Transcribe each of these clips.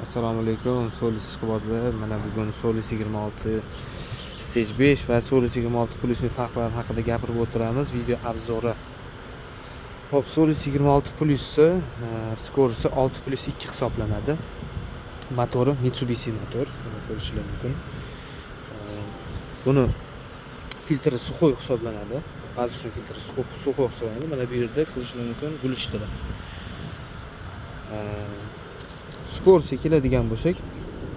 Assalomu alaykum, Solis ishqibozlar. Mana bugun Solis 26 Stage 5 va Solis 26 Plusning farqlari haqida gapirib o'tiramiz. Video obzori. Hop, Solis 26 Plus'i skorisi 6+2 hisoblanadi. Motori Mitsubishi motor, buni ko'rishingiz mumkin. Buni filtri suxoy hisoblanadi. Ba'zi uchun filtri suxoy hisoblanadi. Mana bu yerda ko'rishingiz mumkin, gulishdir. Skorsiga keladigan bo'lsak,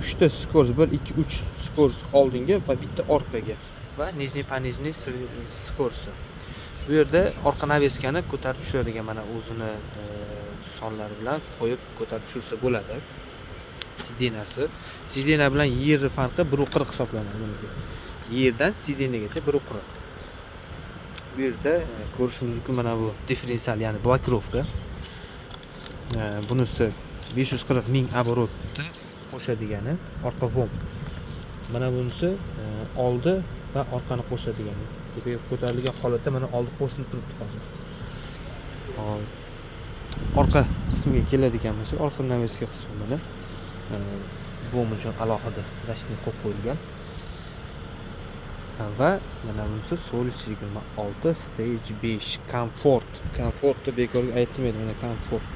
3 ta skors 1 2 3 skors oldinga va bitta orqaga va nijniy panijniy skorsi. Bu yerda orqa naveskani ko'tarib tushiradigan mana o'zini sonlari bilan qo'yib ko'tarib tushirsa bo'ladi. Sidena bilan yer farqi 1.40 hisoblanadi buniki. Yerdan sidenagacha 1.40. Bu yerda ko'rishingiz mumkin mana bu differensial, ya'ni blokirovka. Bunisi 540 ming оборотni qo'shadigani orqa vom. Mana bunisi oldi va orqani qo'shadigani. Tepaga ko'tarilgan holatda mana oldi qo'shilib turibdi hozir. Orqa qismiga keladigan bo'lsak, orqa naveska qismi mana vom uchun alohida защитник qo'yib qo'yilgan. Va mana bunisi Solis 26 Stage 5 Comfort. Comfortni bekorga aytilmaydi, mana Comfort.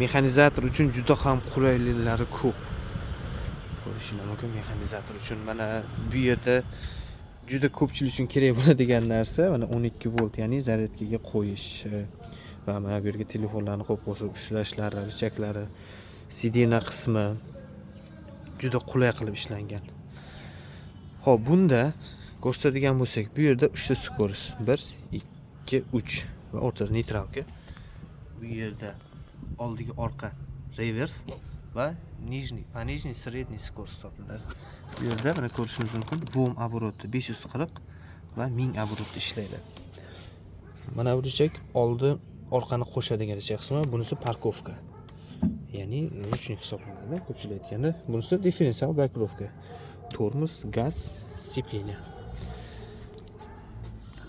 Mexanizator uchun juda ham qulayliklari ko'p. Ko'rishingiz mumkin mexanizator uchun. Mana bu yerda juda ko'pchilik uchun kerak bo'ladigan narsa mana 12 volt, ya'ni zaryadkaga qo'yish va mana bu yerga telefonlarni qo'yib qo'ysa ushlashlari, richaklari, sidena qismi juda qulay qilib ishlangan. Xo'p, bunda ko'rsatadigan bo'lsak, bu yerda 3 ta skors 1 2 3 va o'rtada neytralka. Bu yerda oldiga orqa revers va nijniy panijniy средний skor hisoblanadi. Bu yerda mana ko'rishingiz mumkin vom обороты 540 va 1000 оборотda ishlaydi. Mana bu richak oldi orqani qo'shadigan richak qismi, bunisi parkovka. Ya'ni ruchnik hisoblanadi. Ko'pchilik aytganda, bunisi differensial blokirovka. Tormoz, gaz, sceplение.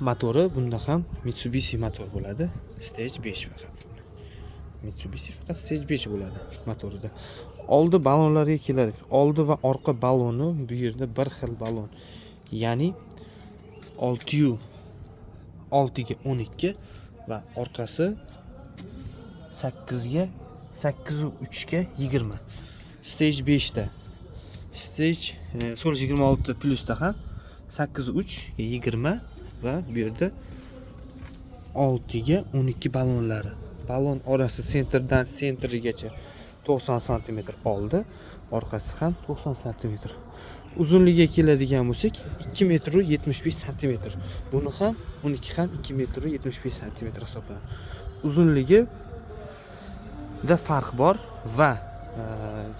Motori bunda ham Mitsubishi motor bo'ladi. Stage 5 faqat. Mitsubishi faqat Stage 5 bo'ladi motorida. Oldi ballonlarga keladi. Oldi va orqa balloni bu yerda bir xil ballon. Ya'ni 6 ga 12 va orqasi 8 ga 8 u 3 ga 20. Stage 5 da Stage Solis 26 Plus'da ham 8 u 3 ga 20 va bu yerda 6 ga 12 ballonlari. Ballon orasi sentrdan sentrigacha 90 cm oldi, orqasi ham 90 cm. Uzunligiga keladigan bo'lsak, 2 metr 75 cm. Buni ham 12 ham 2 metr 75 cm hisoblanadi. Uzunligi da farq bor va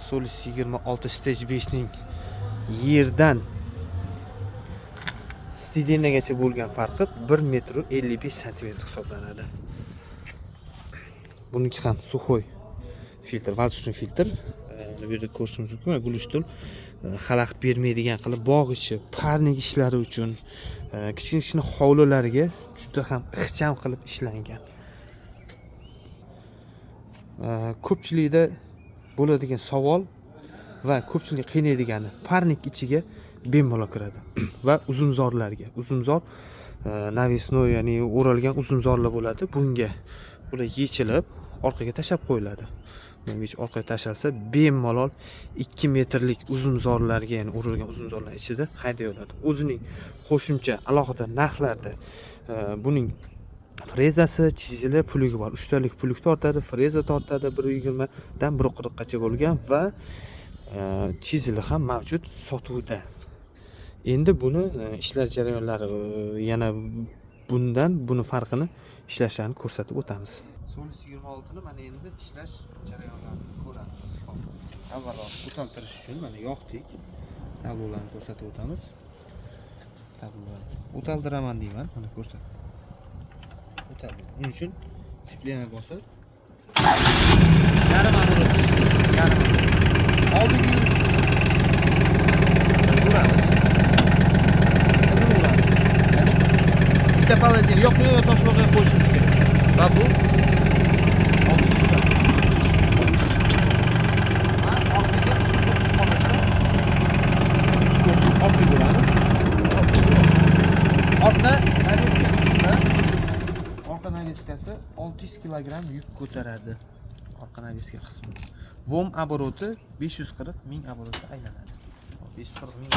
Solis 26 Stage 5 ning yerdan sidenagacha bo'lgan farqi 1 metr 55 cm hisoblanadi. Buniki ham suxoy filtr, vazn filtr. Bu yerda ko'rishingiz mumkin, gulishtul xalaqit bermaydigan qilib bog' ichi, parnik ishlari uchun, kichkina hovlilarga juda ham ixcham qilib ishlangan. Ko'pchilikda bo'ladigan savol va ko'pchilik qiynaydigani parnik ichiga bemalol kiradi va uzumzorlarga. Uzumzor navisnoy, ya'ni o'ralgan uzumzorlar bo'ladi. Bunga ular yechilib orqaga tashab qo'yiladi. Menga orqaga tashalsa bemalol 2 metrlik uzumzorlarga, ya'ni o'ralgan uzumzorlar ichida hayday oladi. O'zining qo'shimcha alohida narxlarda buning frezasi, chizili pulugi bor. 3 talik pulig tortadi, freza tortadi 120 dan 140 gacha bo'lgan va chizili ham mavjud sotuvda. Endi buni ishlash jarayonlari yana buni farqini ishlashlarini ko'rsatib o'tamiz. Solis 26 ni mana endi ishlash jarayonlarini ko'ramiz. Avvalo o'taltirish uchun mana yoqdik. Tablolarni ko'rsatib o'tamiz. Tablolarni o'taltiraman deyman, mana ko'rsat. O'taldi. Uning uchun sceplение bosib yarim amir yarim. Oldiga yurish. Uramiz. Bitta palazini yo'q-yo'q toshmoqqa qo'yishimiz kerak. Va bu kilogramm yuk ko'taradi. Orqa navigatsiya qismi. Vom obroti 540 ming obrotda aylanadi. 540 ming.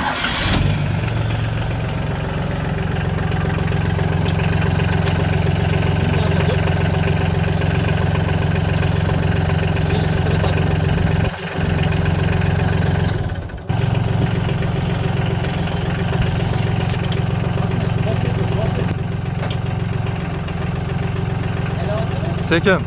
Sekin.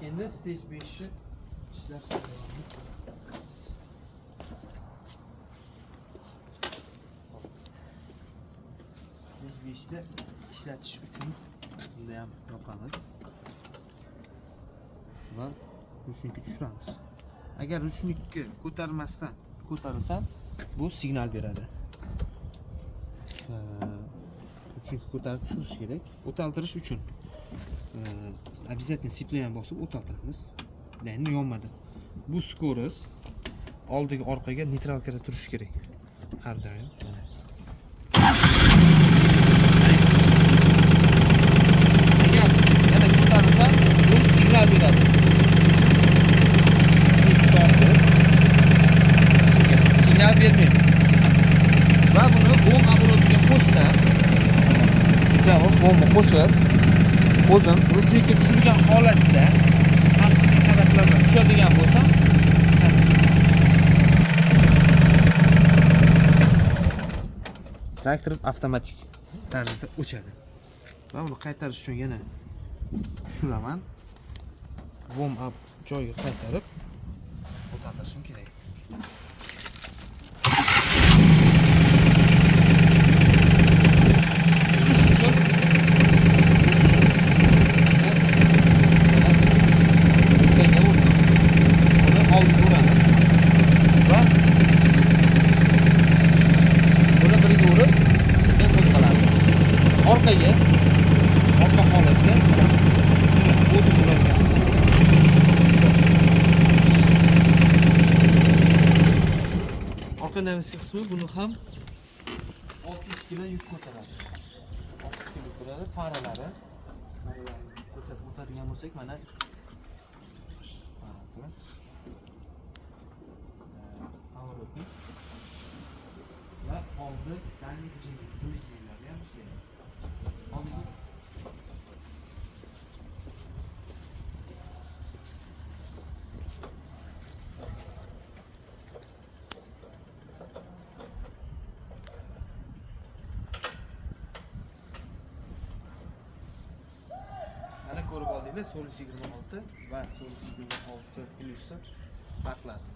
Endi stage 5'i ishlab Stage 5'te ishlatish uchun bunda ham yoqamiz va ruchnikka tushiramiz. Agar ruchnikka ko'tarmasdan ko'tarilsa, bu signal beradi. Ruchnikka ko'tarib tushirish kerak. O'taltirish uchun обязательно сцепление bosib o'taltiramiz. Endi yonmadi. Bu skorost oldiga orqaga neytralkada turishi kerak. Har doim. Agar yana ko'tarilsa, bu signal beradi. Signal bermaydi. Va buni vom oborotiga qo'shsam, signal vomni qo'shib, o'zim ruchnikka tushirgan holatda qarshilik taraflar bilan tushadigan bo'lsam, traktor avtomatik tarzda o'chadi. Va uni qaytarish uchun yana tushiraman. Vom joyiga qaytarib o'taltirishim kerak. Orqa holatda o'zi bo'ladigan orqa navigatsiya qismi buni ham 60 kg yuk ko'taradi. 60 kg ko'taradi. Faralari ko'taradigan bo'lsak, mana farasi. Avrotni va oldi dальний движение ham ishlaydi. Mana ko'rib oldinglar, Solus 26 va Solus 26 plusi farqlari.